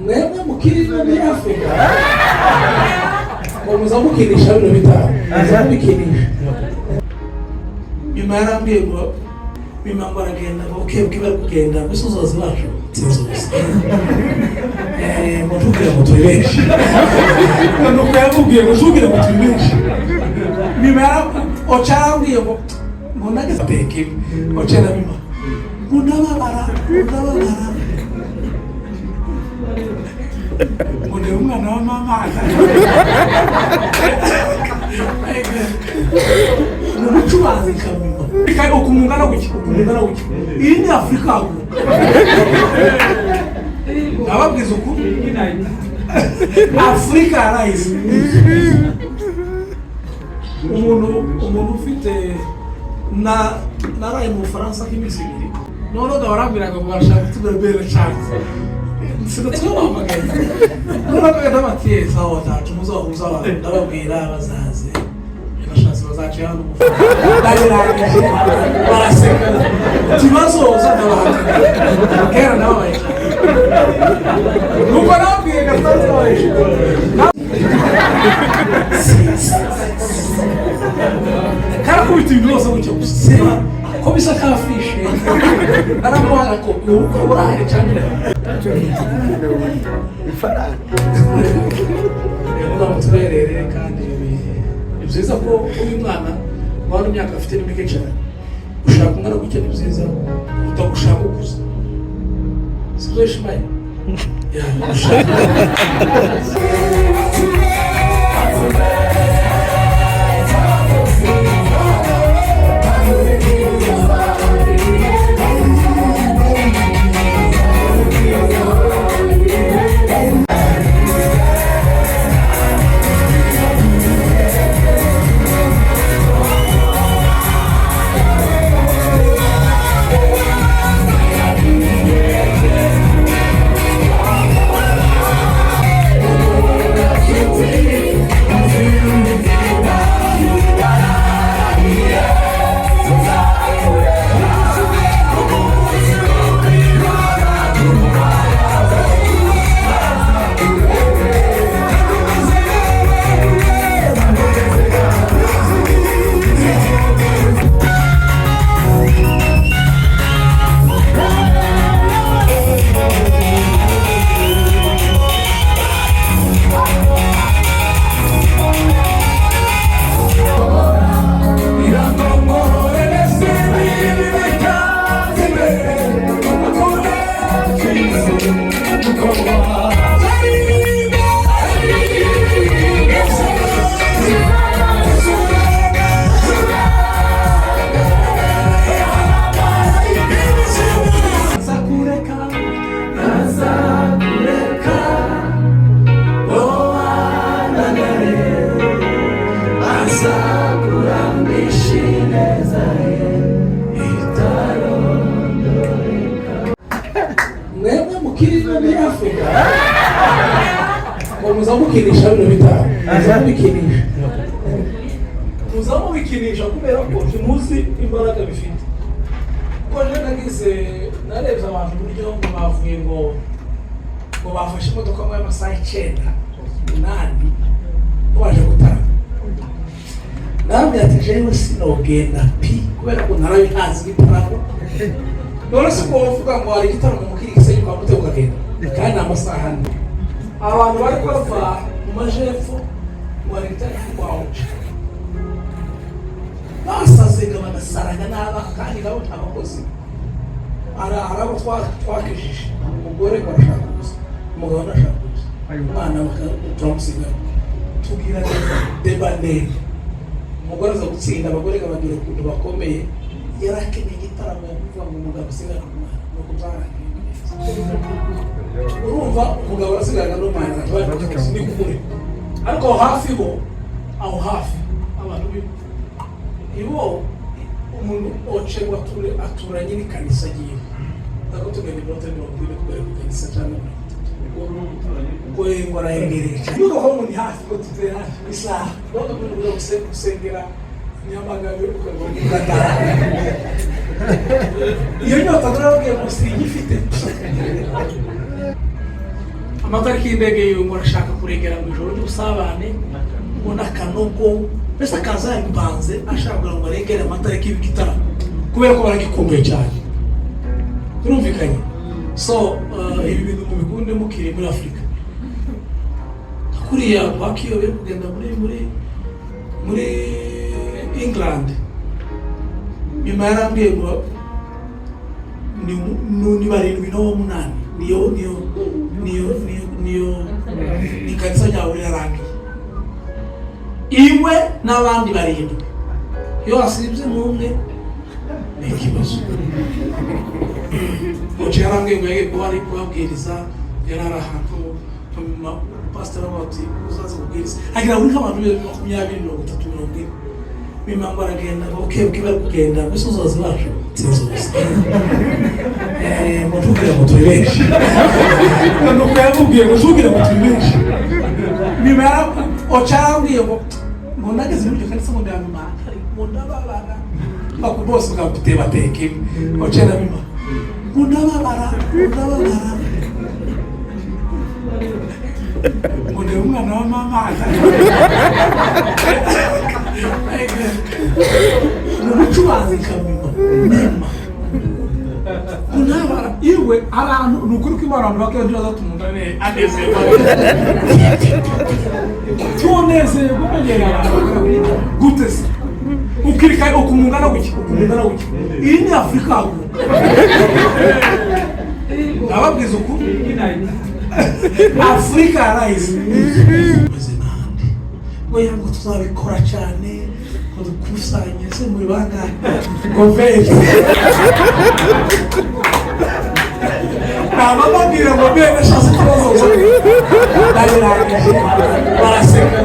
mwebwe mukirira muri Afrika muza mukinisha bino bitaro muza mukinisha nyuma yarambwiye ngo bimangwa aragenda ukebwe bari kugenda gusozoza bacu tinzoza mutubwira ngo turi benshi nuko yamubwiye ngo tubwire ngo turi benshi nyuma yarambwiye ngo nageze peke ochera bima ndababara Mune umwana wa mama Nubucubazi kamimo Kai okumungana guki Iyi ni Afrika ubu Ababwiza uku Afrika rise Umuntu ufite naraye mu Faransa k'imisi ibiri none barambiraga ngo bashaka tubebere chance sinatuma amagana none ndabatiye sawa tacu muzahuza abantu ndababwira bazaze bashatse bazaciye hano mu Faransa baraseka tibazoza ndabahata kera nabaye nuko nabwiye gasanze baje Cara kubita ibintu byose gutyo guseba ko bisa kafishe aramuhana ko urahari cyane ifaranga tuberere kandi byiza ko uyu mwana wari imyaka afite n'imike cyane ushaka umwana gukena byiza utagushaka ukuza sibyo shimaye ya ushaka mukirira muri Afrika muza mukinisha bino bitaro muza mubikinisha kubera ko muzi imbaraga bifite ko je nagize narebye abantu buryo bavuye ngo bafashe imodoka mu amasaha 9 baje gutara nabyo ati jewe sinogenda pi kubera ko narabihazi iparako none se ko uvuga ngo ari gitaramo mukirikise yuko amutego kagenda kandi amasaha ane abantu bari bava mu majepfo wari gitari kwawo basazenga bagasaranga n'aba kandi nabo abakozi arabo twakijije umugore barashaka gusa umugabo arashaka gusa umwana bakamusiga tugira debane umugore aza gutsinda abagore bagira ukuntu bakomeye yarakeneye igitaramo kuvuga ngo umugabo usigara n'umwana no kuzarangira urumva umugabo arasigara n'umwana atwaye ni kure ariko aho hafi abantu ibo umuntu ocengwa aturanye n'ikanisa giye nako tugenda ibrote n'ubwire kubera ikanisa cyane ngo ngora yengereje nuko ho muri hafi ko tuzera isaha none muri gusengera nyamagabe ukagenda iyo nyota turabwiye musingi ifite k'indege yiwe ngo arashaka kuregera mu ijoro ry'ubusabane ngo n'akanogo mbese akaza yambanze ashaka ngo aregere amatariki y'igitaramo kubera ko baragikumbuye cyane. Turumvikanye. So ibi bintu mubikunde mukiri muri Afrika. Kuriya bakiyobe kugenda muri England. Nyuma yarambwiye ngo ni barindwi n'umunani niyo ni kanisa ryawe yarangiye iwe n'abandi barindwi iyo wasibye n'umwe ni ikibazo. Uciye yarambwiye ngo yage kuba ari kubabwiriza yarari ahantu pastor abati uzaza kubwiriza agira muri nk'abantu 20-30 bimangwa aragenda okebwe bari kugenda gusozoza bacu sinzoza mutubwira ngo turi benshi nuko yamubwiye ngo tubwire ngo turi benshi bimara ocambwiye ngo nageze muri kanisa ngo ndamama ngo ndababara bako bose bwabute bateke ocera bima ngo ndababara ngo ndi umwana wa mama n'ubucuruzi kamima kunabara iwe abantu nukuri ko imana abantu bakende bazatumundane anezerwa tunezerwa kumenyera gutese ukirika okumungana guki iyi ni Afrika aho ababwiza uku Afrika rise ngo yango tuzabikora cyane ngo dukusanye se muri banga convert bababwira ngo bene shase tubazoza bayirangije baraseka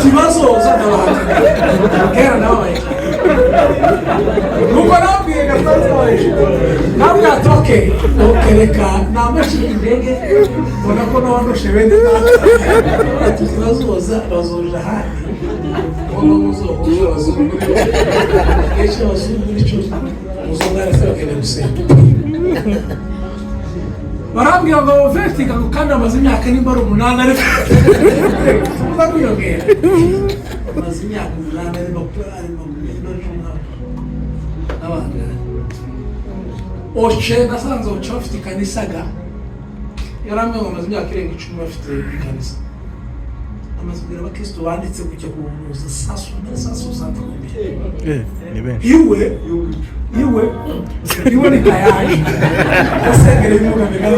tubazoza n'abantu kera nawe nuko nabwiye gatatu nabwo atoke reka namashira indege mbona ko n'abandoshe bene tubazoza bazoja handi ngo muzohuje abazungu n'ejo abazungu n'ico muzongana se bakene gusenga barambwira ngo vertiga ngo kandi amaze imyaka nimba ari 8 ariko bakuyogera amaze imyaka 8 ariko abanga oche nasanze oche afite kanisa ga yarambwira ngo amaze imyaka irenga 10 afite kanisa amaze kugira abakristo banditse kujya kubuza sasu santa ni ben iwe ni kayaje asengere bimuga bigana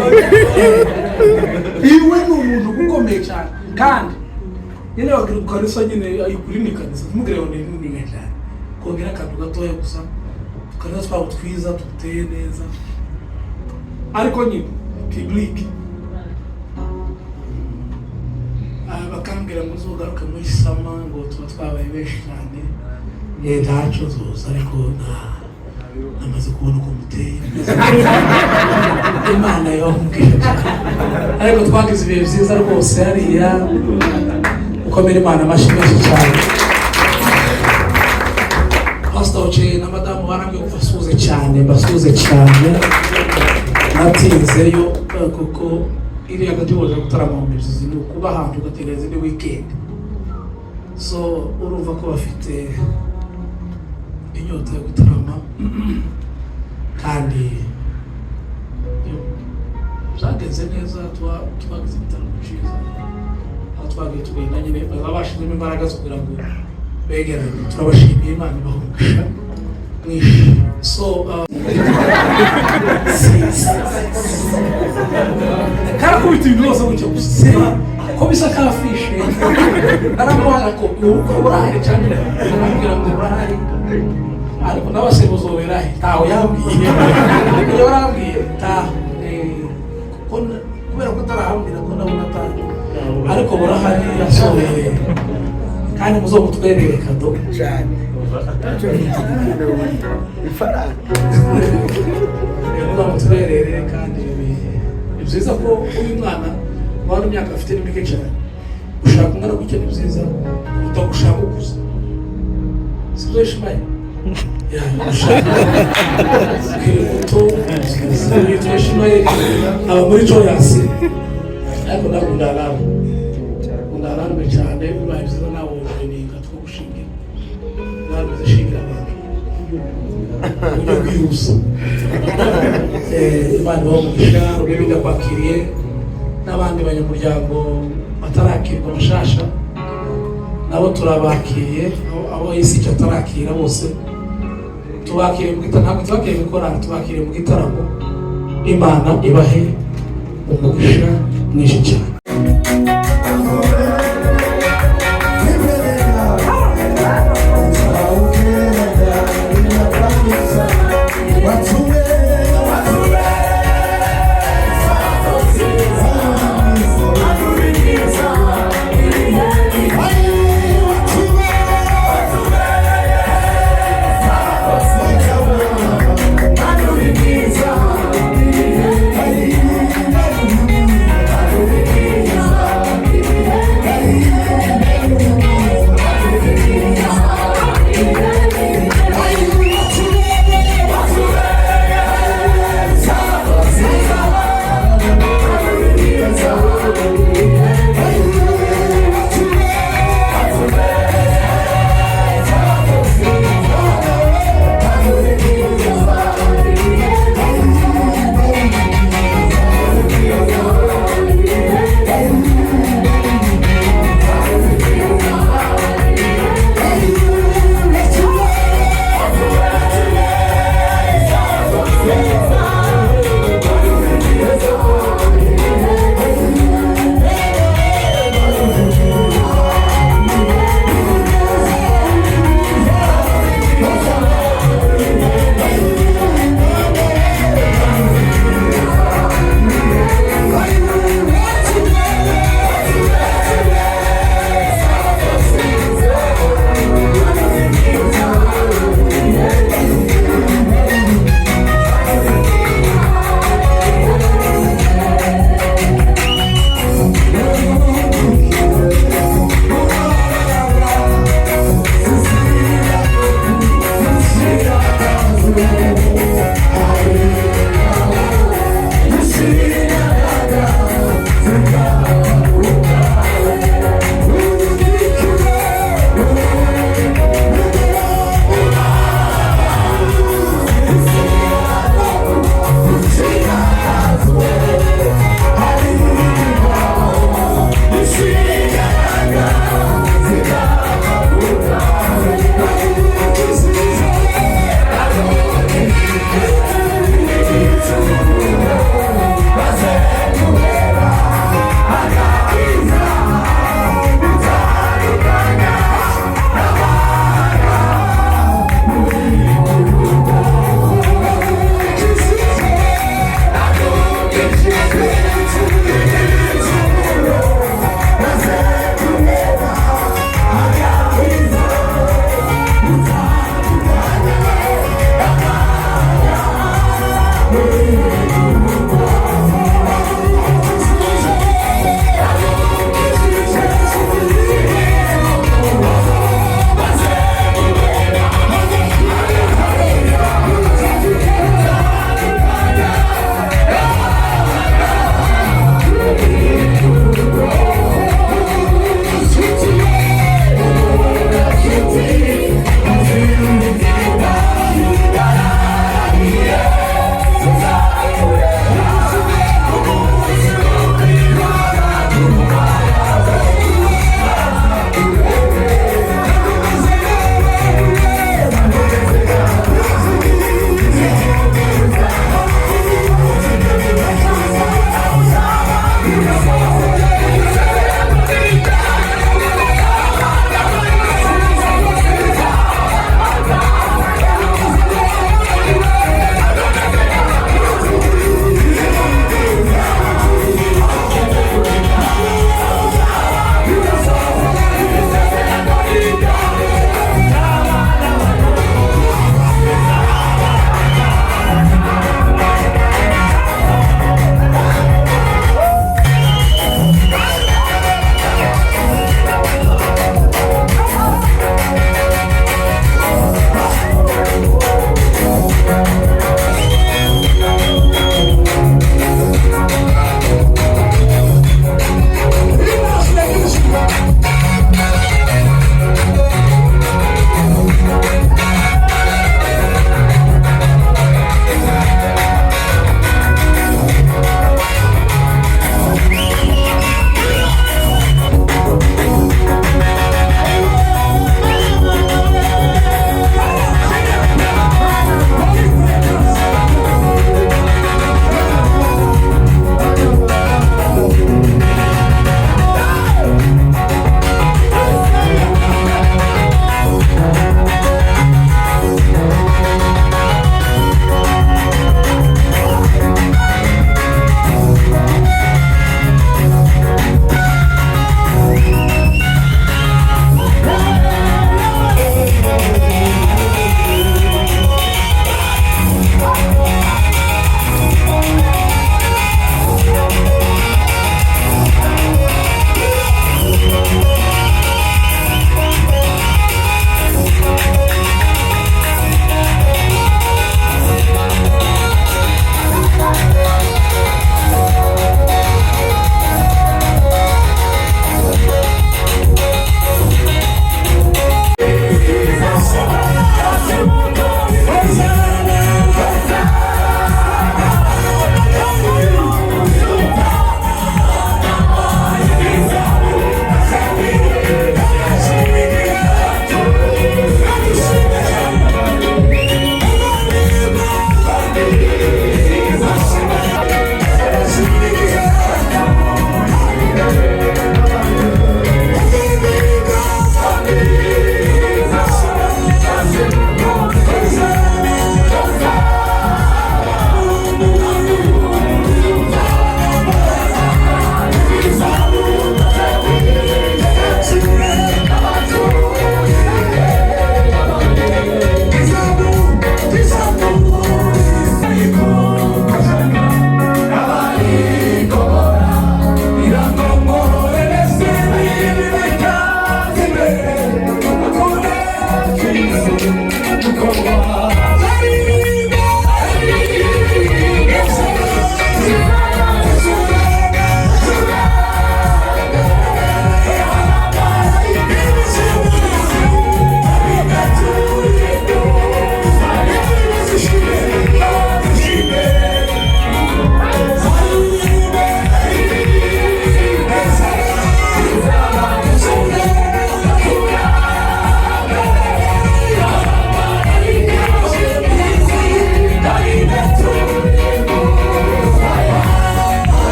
iwe ni umuntu ukomeye cyane kandi yene wakirukanisa nyine ayikurinika kanisa mugire ngo ni ngenda kongera akantu gatoya gusa tukana twa twiza tuteye neza ariko nyine public bakambwira ngo uzogaruke muri sama ngo tuba twabaye benshi cyane ntacyo zoza ariko namaze kubona uko muteye Imana yomubwira ariko twagize ibihe byiza rwose hariya ukomere Imana amashyi menshi cyane. Pastor Oche na madamu barambwiye ko basuze cyane natinzeyo kuko iri hagati y'ubuza gutarama mu mizizi ni ukuba ahantu ugategereza ni weekend so urumva ko bafite inyota yo gutarama kandi byagenze neza twagize igitaramo cyiza aho twagiye tugenda nyine babashizemo imbaraga zo kugira ngo begerane turabashimiye Imana ibahumugisha mwishi so karakubita ibintu byose gutyo gusa ko bisa kafishe aramuhaga ko urahari cyane arambwira ngo urahari ariko n'abasemuzo berahe taho yambwiye iyo barambwiye taho kubera ko tarahambira ko ndabona taho ariko burahari yasohoye kandi muzomutwerere kado cyane ifaranga muzomutwerere kandi byiza ko uyu mwana wari imyaka afite ni mike cyane ushaka umwana gutya ni byiza utagushaka ukuza sibyo shimaye ushaka kwibuto yitwa shimaye aba muri Joyous ariko ntabwo alarme cyane bibaye byiza nawe ubumenyi two gushingira alarme zishingira abantu uburyo bwihuse. Imana ibahe umugisha urebe ndakwakiriye n'abandi banyamuryango batarakirwa bashasha nabo turabakiriye, abo isi icyo atarakira bose tubakiriye mu gitaramo, ntabwo tubakiriye mu korali, tubakiriye mu gitaramo. Imana ibahe umugisha mwinshi cyane.